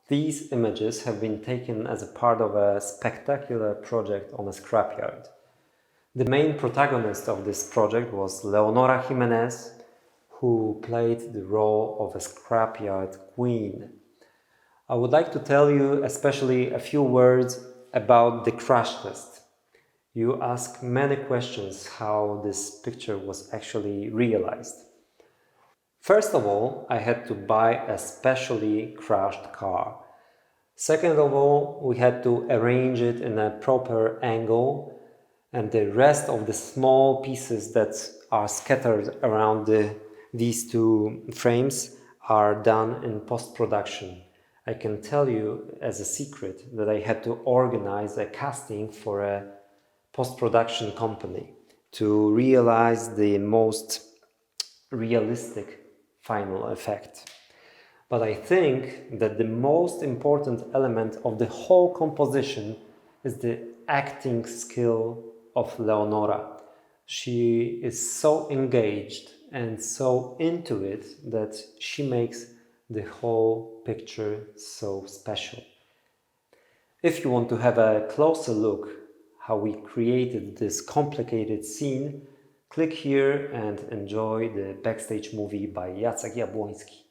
These images have been taken as a part of a spectacular project on a scrapyard. The main protagonist of this project was Leonora Jimenez, who played the role of a scrapyard queen. I would like to tell you especially a few words about the crash test. You ask many questions how this picture was actually realized. First of all, I had to buy a specially crashed car. Second of all, we had to arrange it in a proper angle, and the rest of the small pieces that are scattered around these two frames are done in post-production. I can tell you as a secret that I had to organize a casting for a post-production company to realize the most realistic final effect. But I think that the most important element of the whole composition is the acting skill of Leonora. She is so engaged and so into it that she makes the whole picture so special. If you want to have a closer look how we created this complicated scene, click here and enjoy the backstage movie by Jacek Jabłoński.